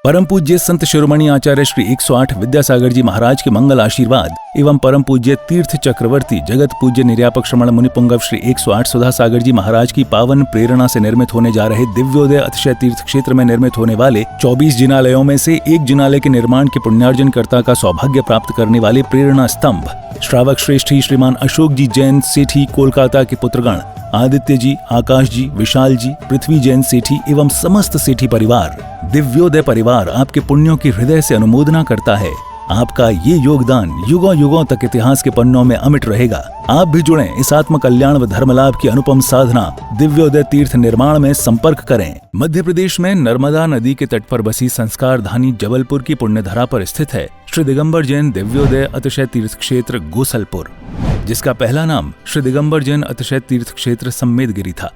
परम पूज्य संत शिरोमणि आचार्य श्री 108 विद्यासागर जी महाराज के मंगल आशीर्वाद एवं परम पूज्य तीर्थ चक्रवर्ती जगत पूज्य निर्यापक श्रमण मुनिपुंगव श्री 108 सुधा सागर जी महाराज की पावन प्रेरणा से निर्मित होने जा रहे दिव्योदय अतिशय तीर्थ क्षेत्र में निर्मित होने वाले 24 जिनालयों में से एक जिनालय के निर्माण के पुण्यार्जन कर्ता का सौभाग्य प्राप्त करने वाले प्रेरणा स्तंभ श्रावक श्रेष्ठी श्रीमान अशोक जी जैन सेठी कोलकाता के पुत्रगण आदित्य जी, आकाश जी, विशाल जी, पृथ्वी जैन सेठी एवं समस्त सेठी परिवार, दिव्योदय परिवार आपके पुण्यों की हृदय से अनुमोदना करता है। आपका ये योगदान युगों युगों तक इतिहास के पन्नों में अमिट रहेगा। आप भी जुड़ें इस आत्म कल्याण व धर्म लाभ की अनुपम साधना दिव्योदय तीर्थ निर्माण में संपर्क करें। मध्य प्रदेश में नर्मदा नदी के तट पर बसी संस्कार धानी जबलपुर की पुण्यधरा पर स्थित है श्री दिगंबर जैन दिव्योदय अतिशय तीर्थ क्षेत्र गोसलपुर, जिसका पहला नाम श्री दिगंबर जैन अतिशय तीर्थ क्षेत्र सम्मेदगिरी था।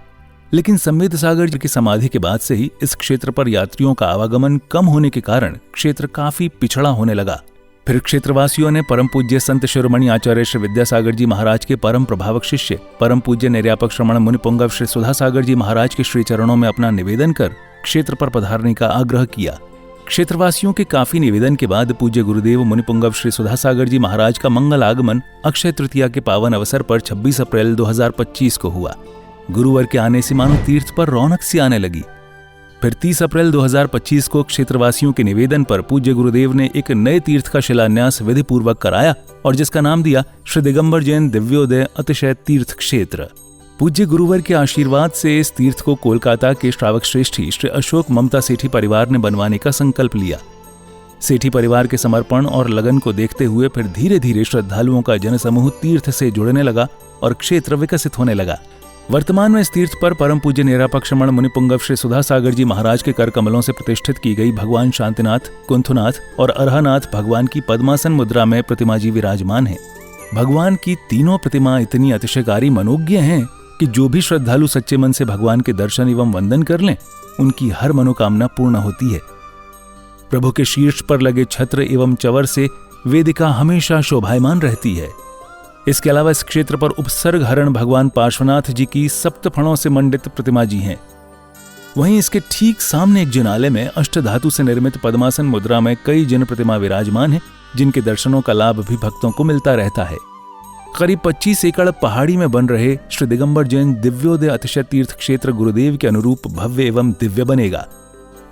लेकिन सम्मेद सागर जी की समाधि के बाद से ही इस क्षेत्र पर यात्रियों का आवागमन कम होने के कारण क्षेत्र काफी पिछड़ा होने लगा। फिर क्षेत्रवासियों ने परम पूज्य संत शिरोमणि आचार्य श्री विद्यासागर जी महाराज के परम प्रभावक शिष्य परम पूज्य निर्यापक श्रमण मुनिपुंगव श्री सुधा सागर जी महाराज के श्री चरणों में अपना निवेदन कर क्षेत्र पर पधारने का आग्रह किया। क्षेत्रवासियों के काफी निवेदन के बाद पूज्य गुरुदेव मुनिपुंगव श्री सुधा सागर जी महाराज का मंगल आगमन अक्षय तृतीया के पावन अवसर पर 26 अप्रैल 2025 को हुआ। गुरुवार के आने से मानो तीर्थ पर रौनक सी आने लगी। फिर 30 अप्रैल 2025 को क्षेत्रवासियों के निवेदन पर पूज्य गुरुदेव ने एक नए तीर्थ का शिलान्यास विधि पूर्वक कराया और जिसका नाम दिया श्री दिगंबर जैन दिव्योदय अतिशय तीर्थ क्षेत्र। पूज्य गुरुवर के आशीर्वाद से इस तीर्थ को कोलकाता के श्रावक श्रेष्ठी श्री अशोक ममता सेठी परिवार ने बनवाने का संकल्प लिया। सेठी परिवार के समर्पण और लगन को देखते हुए फिर धीरे धीरे श्रद्धालुओं का जनसमूह तीर्थ से जुड़ने लगा और क्षेत्र विकसित होने लगा। वर्तमान में इस तीर्थ पर परम पूज्य निरापक श्रमण मुनिपुंगव श्री सुधा सागर जी महाराज के कर कमलों से प्रतिष्ठित की गई भगवान शांतिनाथ, कुंथुनाथ और अरहनाथ भगवान की पद्मासन मुद्रा में प्रतिमा जी विराजमान है। भगवान की तीनों प्रतिमा इतनी अतिशयकारी मनोज्ञ हैं कि जो भी श्रद्धालु सच्चे मन से भगवान के दर्शन एवं वंदन कर लें, उनकी हर मनोकामना पूर्ण होती है। प्रभु के शीर्ष पर लगे छत्र एवं चवर से वेदिका हमेशा शोभायमान रहती है। इसके अलावा इस क्षेत्र पर उपसर्ग हरण भगवान पार्श्वनाथ जी की सप्तफणों से मंडित प्रतिमा जी हैं। वहीं इसके ठीक सामने एक जिनालय में अष्टधातु से निर्मित पद्मासन मुद्रा में कई जिन प्रतिमा विराजमान हैं, जिनके दर्शनों का लाभ भी भक्तों को मिलता रहता है। करीब 25 एकड़ पहाड़ी में बन रहे श्री दिगंबर जैन दिव्योदय अतिशय तीर्थ क्षेत्र गुरुदेव के अनुरूप भव्य एवं दिव्य बनेगा।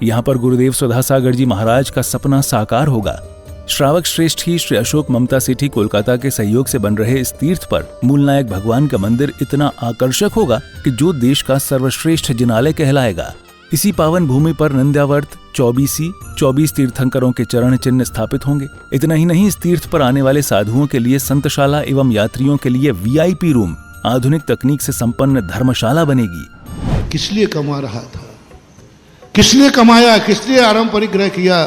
यहाँ पर गुरुदेव सुधा सागर जी महाराज का सपना साकार होगा। श्रावक श्रेष्ठी श्री अशोक ममता सेठी कोलकाता के सहयोग से बन रहे इस तीर्थ पर मूलनायक भगवान का मंदिर इतना आकर्षक होगा कि जो देश का सर्वश्रेष्ठ जिनालय कहलाएगा। इसी पावन भूमि पर नंद्यावर्त 24 तीर्थंकरों के चरण चिन्ह स्थापित होंगे। इतना ही नहीं, इस तीर्थ पर आने वाले साधुओं के लिए संतशाला एवं यात्रियों के लिए VIP रूम, आधुनिक तकनीक से संपन्न धर्मशाला बनेगी। किस लिए कमा रहा था, किस लिए कमाया, किस लिए आराम परिग्रह किया?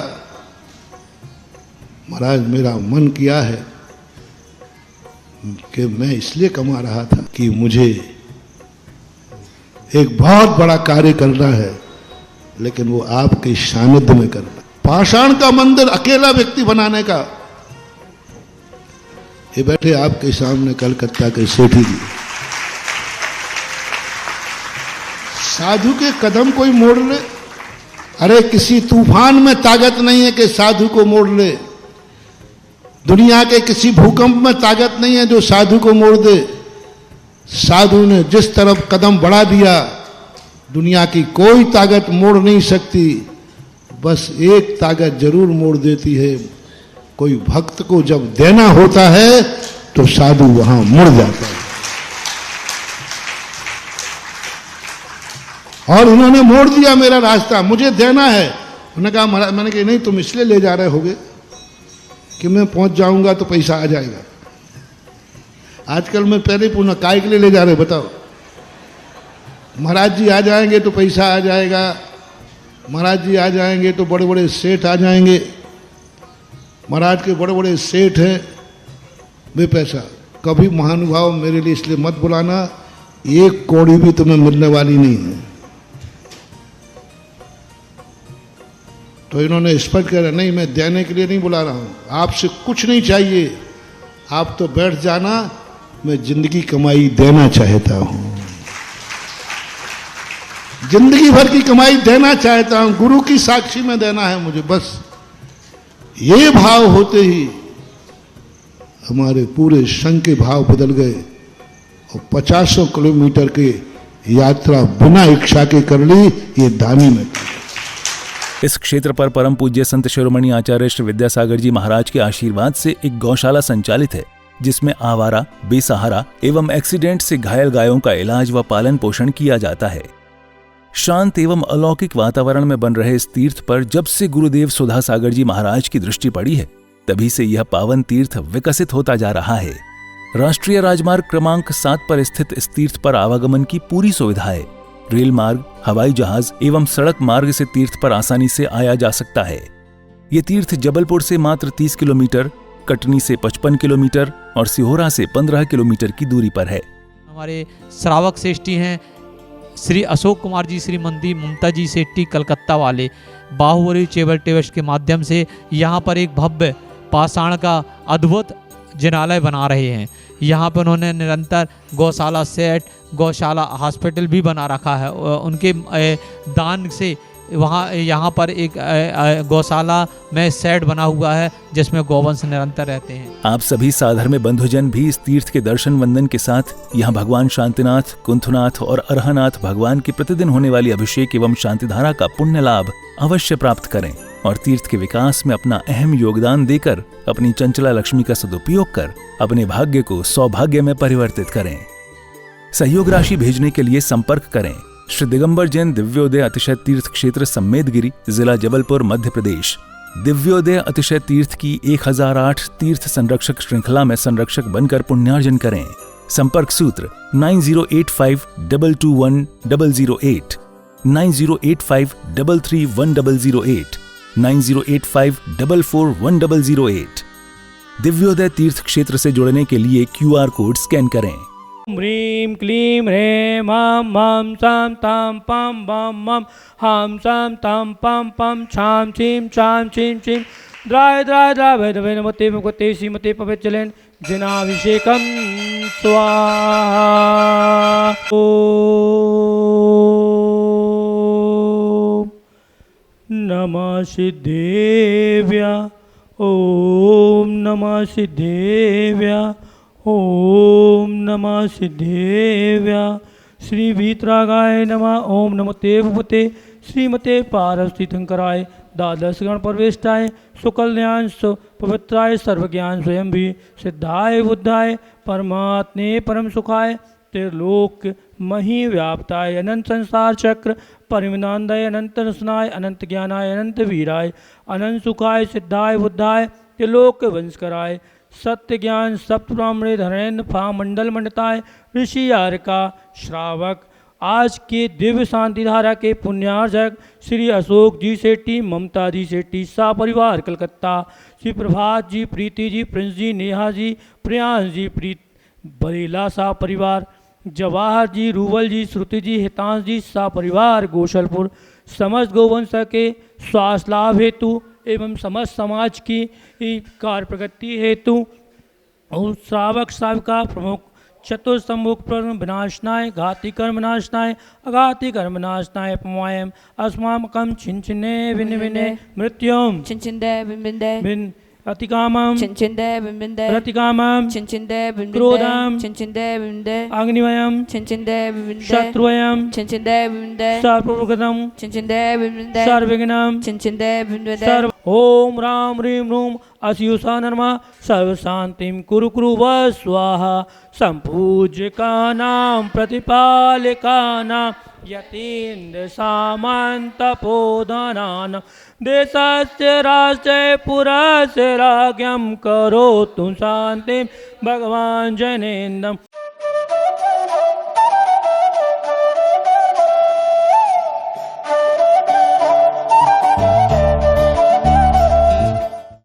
महाराज मेरा मन किया है कि मैं इसलिए कमा रहा था कि मुझे एक बहुत बड़ा कार्य करना है, लेकिन वो आपके सानिध्य में करना। पाषाण का मंदिर अकेला व्यक्ति बनाने का। ये बैठे आपके सामने कलकत्ता के सेठी जी, साधु के कदम कोई मोड़ ले। अरे किसी तूफान में ताकत नहीं है कि साधु को मोड़ ले। दुनिया के किसी भूकंप में ताकत नहीं है जो साधु को मोड़ दे। साधु ने जिस तरफ कदम बढ़ा दिया, दुनिया की कोई ताकत मोड़ नहीं सकती। बस एक ताकत जरूर मोड़ देती है, कोई भक्त को जब देना होता है तो साधु वहां मुड़ जाता है। और उन्होंने मोड़ दिया मेरा रास्ता, मुझे देना है। उन्होंने कहा महाराज, मैंने कहा नहीं, तुम इसलिए ले जा रहे होगे कि मैं पहुंच जाऊंगा तो पैसा आ जाएगा। आजकल मैं पहले ही पूछना, काय के लिए ले जा रहे बताओ? महाराज जी आ जाएंगे तो पैसा आ जाएगा, महाराज जी आ जाएंगे तो बड़े बड़े सेठ आ जाएंगे। महाराज के बड़े बड़े सेठ हैं, वे पैसा। कभी महानुभाव मेरे लिए इसलिए मत बुलाना, एक कौड़ी भी तुम्हें मिलने वाली नहीं है। तो इन्होंने स्पष्ट कहा, नहीं मैं देने के लिए नहीं बुला रहा हूँ, आपसे कुछ नहीं चाहिए, आप तो बैठ जाना, मैं जिंदगी कमाई देना चाहता हूँ। जिंदगी भर की कमाई देना चाहता हूं, गुरु की साक्षी में देना है मुझे, बस ये भाव होते ही हमारे पूरे संघ के भाव बदल गए और 50 किलोमीटर की यात्रा बिना इच्छा के कर ली, ये दानी में। इस क्षेत्र पर परम पूज्य संत शिरोमणि आचार्य श्री विद्यासागर जी महाराज के आशीर्वाद से एक गौशाला संचालित है, जिसमें आवारा, बेसहारा एवं एक्सीडेंट से घायल गायों का इलाज व पालन पोषण किया जाता है। शांत एवं अलौकिक वातावरण में बन रहे इस तीर्थ पर जब से गुरुदेव सुधा सागर जी महाराज की दृष्टि पड़ी है, तभी से यह पावन तीर्थ विकसित होता जा रहा है। राष्ट्रीय राजमार्ग क्रमांक 7 पर स्थित इस तीर्थ पर आवागमन की पूरी सुविधा है। रेल मार्ग, हवाई जहाज एवं सड़क मार्ग से तीर्थ पर आसानी से आया जा सकता है। ये तीर्थ जबलपुर से मात्र 30 किलोमीटर, कटनी से 55 किलोमीटर और सिहोरा से 15 किलोमीटर की दूरी पर है। हमारे श्रावक श्रेष्ठी हैं श्री अशोक कुमार जी, श्रीमती ममता जी सेट्टी कलकत्ता वाले, बाहुबली चेबल टेवस के माध्यम से यहाँ पर एक भव्य पाषाण का अद्भुत जिनालय बना रहे हैं। यहाँ पर उन्होंने निरंतर गौशाला सेट, गौशाला हॉस्पिटल भी बना रखा है। उनके दान से वहाँ यहाँ पर एक गौशाला में सेट बना हुआ है जिसमें गौवंश निरंतर रहते हैं। आप सभी साधर्म्य बंधुजन भी इस तीर्थ के दर्शन वंदन के साथ यहाँ भगवान शांतिनाथ, कुंथनाथ और अरहनाथ भगवान की प्रतिदिन होने वाली अभिषेक एवं शांतिधारा का पुण्य लाभ अवश्य प्राप्त करें और तीर्थ के विकास में अपना अहम योगदान देकर अपनी चंचला लक्ष्मी का सदुपयोग कर अपने भाग्य को सौभाग्य में परिवर्तित करें। सहयोग राशि भेजने के लिए संपर्क करें श्री दिगंबर जैन दिव्योदय अतिशय तीर्थ क्षेत्र सम्मेदगिरी, जिला जबलपुर, मध्य प्रदेश। दिव्योदय अतिशय तीर्थ की 1008 तीर्थ संरक्षक श्रृंखला में संरक्षक बनकर पुण्यार्जन करें। संपर्क सूत्र 9085221008, 9085331008, 9085441008। दिव्योदय तीर्थ क्षेत्र से जुड़ने के लिए QR कोड स्कैन करें। ह्रीं क्लीं ह्रें मां मां सां तां पां बां मां हां सां तां पां पां छां छीं छां छीं छीं द्राय द्राय द्राय वैदवे नमते भगवते श्रीमते पवित्रलेन जनाभिषेकं स्वाहा। ओम नमः सिद्धेभ्य, ओम नमः सिद्धेभ्य, ओम नमः सिद्धेभ्य। श्री वीतरागाय नमः। ओम नमस्ते भगवते श्रीमते पार्वतीशंकराय द्वादश गण परवेष्टाय सुकल्याण पवित्राय सर्वज्ञान स्वयं भी सिद्धाय बुद्धाय परमात्मे परम सुखाय त्रिलोक मही व्याप्ताय अनंत संसार चक्र परिमिनांदाय अनंत रसनाय अनंत ज्ञानाय अनंत वीराय अनंत सुखाय सिद्धाय बुद्धाय त्रिलोक वंशकराय सत्य ज्ञान सप्त ब्राह्मणे धरेन्द्र फा मंडल मंडताय ऋषि आर्य का श्रावक आज के दिव्य शांति धारा के पुण्यार्जक श्री अशोक जी सेट्टी, ममता जी सेट्टी सा परिवार कलकत्ता, श्री प्रभात जी, प्रीति जी, प्रिंस जी, नेहा जी, प्रियांश जी, प्रीत बरेला सा परिवार, जवाहर जी, रूवल जी, श्रुति जी, हितांश जी सा परिवार गोशलपुर, समस्त गोवंश के स्वास्थ्य लाभ हेतु एवं समस्त समाज की कार्य प्रगति हेतु और श्रावक श्राविका प्रमुख चतुर्समुख विनाशनाय घाति कर्म नाशनाय अघाति कर्म नाशनाय अपमायम अस्माकं छिन्चिन्ने विन विने मृत्युम छिन्चिन्दे बिम्बिन्दे बिन अतिकामं छिन्चिन्दे बिम्बिन्दे प्रतिकामं छिन्चिन्दे बिम्बिन्दे क्रोधं छिन्चिन्दे बिम्बिन्दे अग्निवयं छिन्चिन्दे बिम्बिन्दे शत्रुवयं छिन्चिन्दे बिम्बिन्दे सर्वप्रगतं छिन्चिन्दे बिम्बिन्दे सर्वविघ्नं छिन्चिन्दे बिम्बिन्दे सर्व ओम राम ह्रीं रूम असियुषा नरमा सर्व शांतिं कुरु कुरु व स्वाहा। संपूज्यकानां प्रतिपालकानां यतीन्द्र सामन्तपोधनानां देशस्य राष्ट्रे पुरस्य राज्ञं करोतु शान्तिं भगवान् जैनेन्द्रं